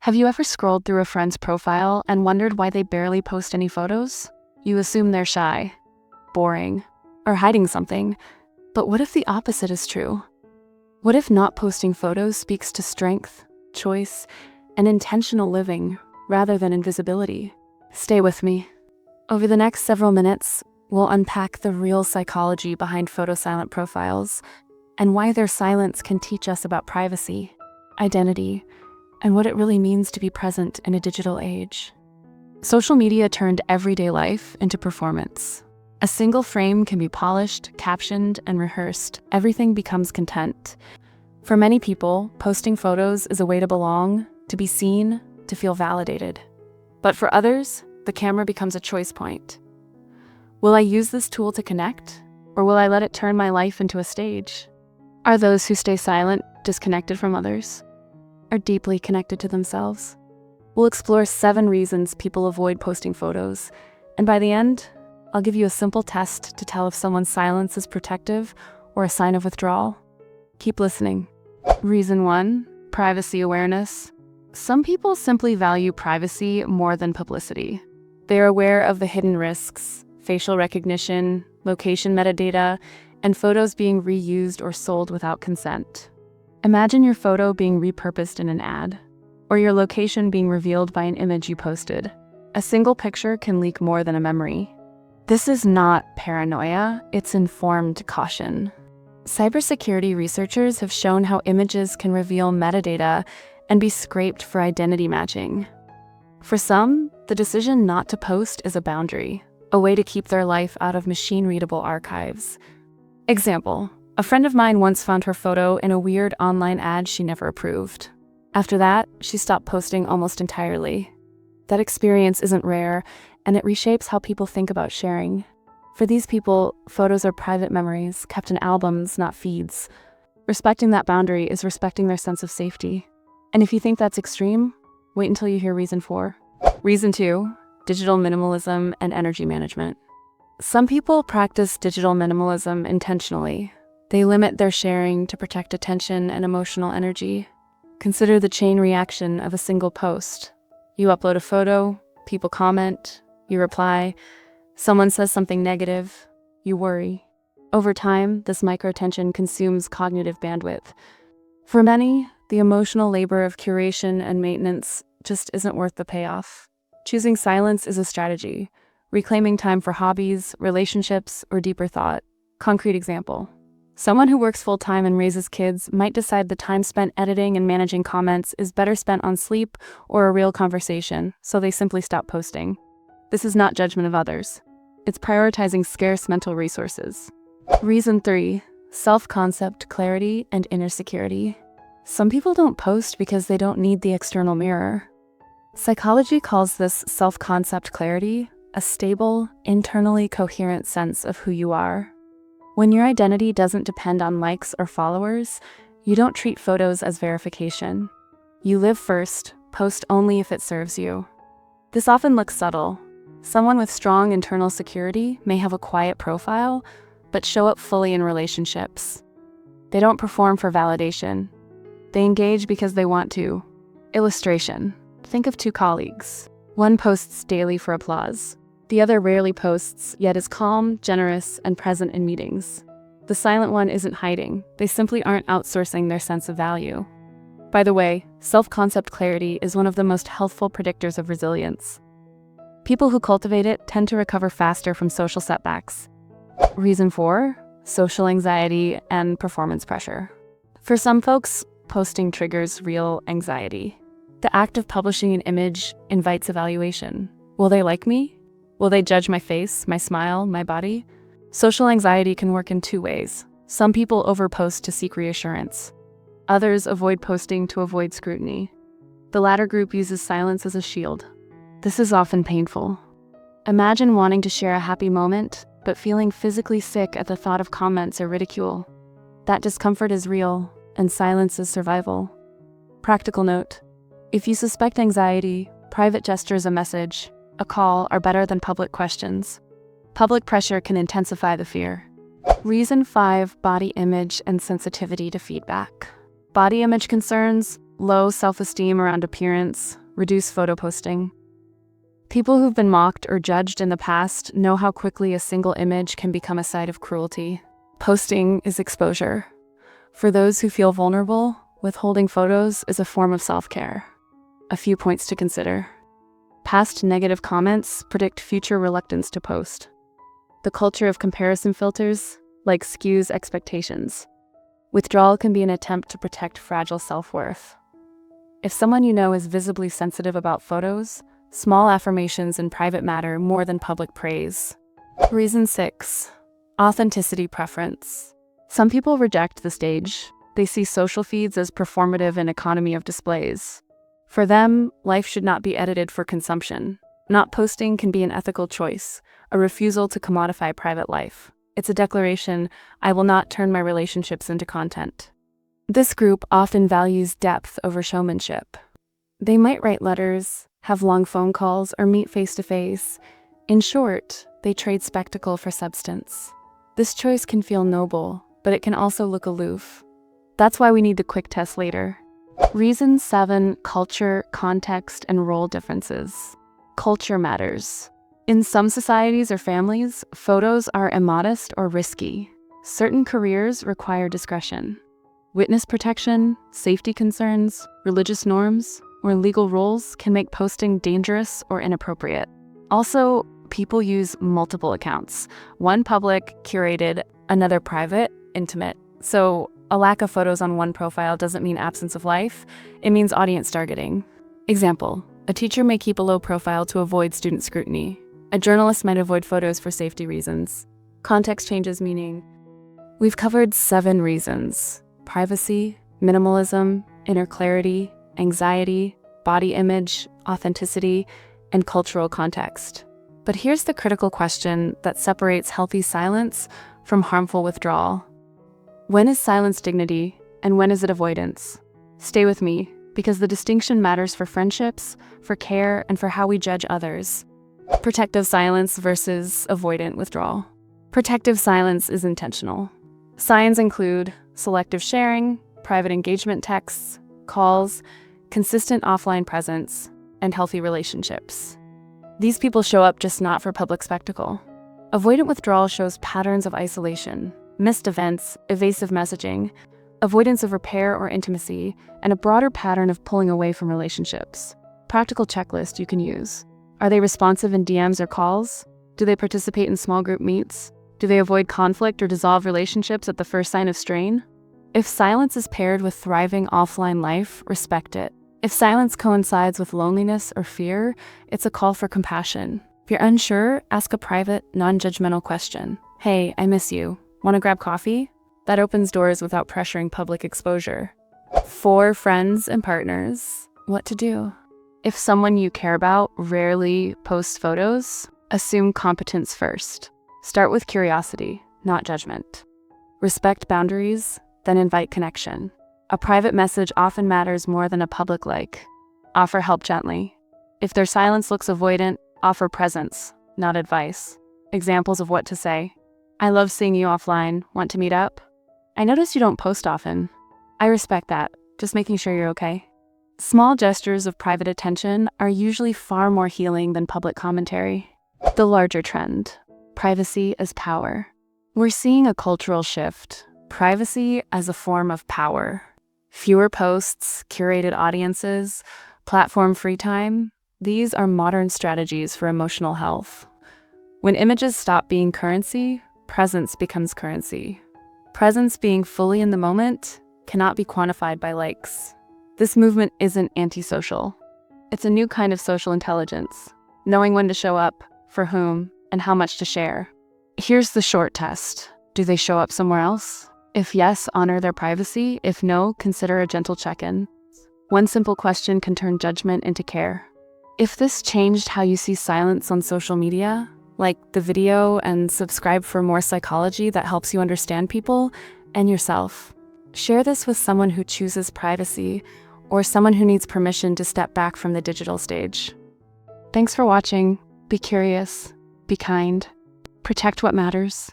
Have you ever scrolled through a friend's profile and wondered why they barely post any photos? You assume they're shy, boring, or hiding something. But what if the opposite is true? What if not posting photos speaks to strength, choice, and intentional living rather than invisibility? Stay with me. Over the next several minutes, we'll unpack the real psychology behind photo-silent profiles and why their silence can teach us about privacy, identity, and what it really means to be present in a digital age. Social media turned everyday life into performance. A single frame can be polished, captioned, and rehearsed. Everything becomes content. For many people, posting photos is a way to belong, to be seen, to feel validated. But for others, the camera becomes a choice point. Will I use this tool to connect, or will I let it turn my life into a stage? Are those who stay silent disconnected from others, or deeply connected to themselves? We'll explore 7 reasons people avoid posting photos, and by the end, I'll give you a simple test to tell if someone's silence is protective or a sign of withdrawal. Keep listening. Reason 1, privacy awareness. Some people simply value privacy more than publicity. They're aware of the hidden risks, facial recognition, location metadata, and photos being reused or sold without consent. Imagine your photo being repurposed in an ad, or your location being revealed by an image you posted. A single picture can leak more than a memory. This is not paranoia, it's informed caution. Cybersecurity researchers have shown how images can reveal metadata and be scraped for identity matching. For some, the decision not to post is a boundary, a way to keep their life out of machine-readable archives. Example, a friend of mine once found her photo in a weird online ad she never approved. After that, she stopped posting almost entirely. That experience isn't rare, and it reshapes how people think about sharing. For these people, photos are private memories, kept in albums, not feeds. Respecting that boundary is respecting their sense of safety. And if you think that's extreme, wait until you hear reason 4. Reason 2, digital minimalism and energy management. Some people practice digital minimalism intentionally. They limit their sharing to protect attention and emotional energy. Consider the chain reaction of a single post. You upload a photo, people comment, you reply, someone says something negative, you worry. Over time, this micro-attention consumes cognitive bandwidth. For many, the emotional labor of curation and maintenance just isn't worth the payoff. Choosing silence is a strategy, reclaiming time for hobbies, relationships, or deeper thought. Concrete example. Someone who works full-time and raises kids might decide the time spent editing and managing comments is better spent on sleep or a real conversation, so they simply stop posting. This is not judgment of others. It's prioritizing scarce mental resources. Reason 3, self-concept clarity and inner security. Some people don't post because they don't need the external mirror. Psychology calls this self-concept clarity a stable, internally coherent sense of who you are. When your identity doesn't depend on likes or followers, you don't treat photos as verification. You live first, post only if it serves you. This often looks subtle. Someone with strong internal security may have a quiet profile, but show up fully in relationships. They don't perform for validation. They engage because they want to. Illustration. Think of 2 colleagues. One posts daily for applause. The other rarely posts, yet is calm, generous, and present in meetings. The silent one isn't hiding. They simply aren't outsourcing their sense of value. By the way, self-concept clarity is one of the most healthful predictors of resilience. People who cultivate it tend to recover faster from social setbacks. Reason 4, social anxiety and performance pressure. For some folks, posting triggers real anxiety. The act of publishing an image invites evaluation. Will they like me? Will they judge my face, my smile, my body? Social anxiety can work in 2 ways. Some people overpost to seek reassurance. Others avoid posting to avoid scrutiny. The latter group uses silence as a shield. This is often painful. Imagine wanting to share a happy moment, but feeling physically sick at the thought of comments or ridicule. That discomfort is real, and silence is survival. Practical note. If you suspect anxiety, private gestures, a message, a call are better than public questions. Public pressure can intensify the fear. Reason 5, body image and sensitivity to feedback. Body image concerns, low self-esteem around appearance, reduce photo posting. People who've been mocked or judged in the past know how quickly a single image can become a site of cruelty. Posting is exposure. For those who feel vulnerable, withholding photos is a form of self-care. A few points to consider. Past negative comments predict future reluctance to post. The culture of comparison filters skews expectations. Withdrawal can be an attempt to protect fragile self-worth. If someone you know is visibly sensitive about photos, small affirmations in private matter more than public praise. Reason 6. Authenticity preference. Some people reject the stage. They see social feeds as performative and economy of displays. For them, life should not be edited for consumption. Not posting can be an ethical choice, a refusal to commodify private life. It's a declaration, I will not turn my relationships into content. This group often values depth over showmanship. They might write letters, have long phone calls, or meet face-to-face. In short, they trade spectacle for substance. This choice can feel noble, but it can also look aloof. That's why we need the quick test later. Reason 7. Culture, context, and role differences. Culture matters. In some societies or families, photos are immodest or risky. Certain careers require discretion. Witness protection, safety concerns, religious norms, or legal rules can make posting dangerous or inappropriate. Also, people use multiple accounts. One public, curated, another private, intimate. So, a lack of photos on one profile doesn't mean absence of life, it means audience targeting. Example, a teacher may keep a low profile to avoid student scrutiny. A journalist might avoid photos for safety reasons. Context changes meaning. We've covered 7 reasons: privacy, minimalism, inner clarity, anxiety, body image, authenticity, and cultural context. But here's the critical question that separates healthy silence from harmful withdrawal. When is silence dignity, and when is it avoidance? Stay with me, because the distinction matters for friendships, for care, and for how we judge others. Protective silence versus avoidant withdrawal. Protective silence is intentional. Signs include selective sharing, private engagement texts, calls, consistent offline presence, and healthy relationships. These people show up just not for public spectacle. Avoidant withdrawal shows patterns of isolation, missed events, evasive messaging, avoidance of repair or intimacy, and a broader pattern of pulling away from relationships. Practical checklist you can use. Are they responsive in DMs or calls? Do they participate in small group meets? Do they avoid conflict or dissolve relationships at the first sign of strain? If silence is paired with thriving offline life, respect it. If silence coincides with loneliness or fear, it's a call for compassion. If you're unsure, ask a private, non-judgmental question. Hey, I miss you. Want to grab coffee? That opens doors without pressuring public exposure. For friends and partners, what to do? If someone you care about rarely posts photos, assume competence first. Start with curiosity, not judgment. Respect boundaries, then invite connection. A private message often matters more than a public like. Offer help gently. If their silence looks avoidant, offer presence, not advice. Examples of what to say. I love seeing you offline. Want to meet up? I notice you don't post often. I respect that. Just making sure you're okay. Small gestures of private attention are usually far more healing than public commentary. The larger trend. Privacy as power. We're seeing a cultural shift. Privacy as a form of power. Fewer posts, curated audiences, platform free time. These are modern strategies for emotional health. When images stop being currency, presence becomes currency. Presence, being fully in the moment, cannot be quantified by likes. This movement isn't antisocial. It's a new kind of social intelligence, knowing when to show up, for whom, and how much to share. Here's the short test. Do they show up somewhere else? If yes, honor their privacy. If no, consider a gentle check-in. One simple question can turn judgment into care. If this changed how you see silence on social media, like the video and subscribe for more psychology that helps you understand people and yourself. Share this with someone who chooses privacy or someone who needs permission to step back from the digital stage. Thanks for watching. Be curious, be kind, protect what matters.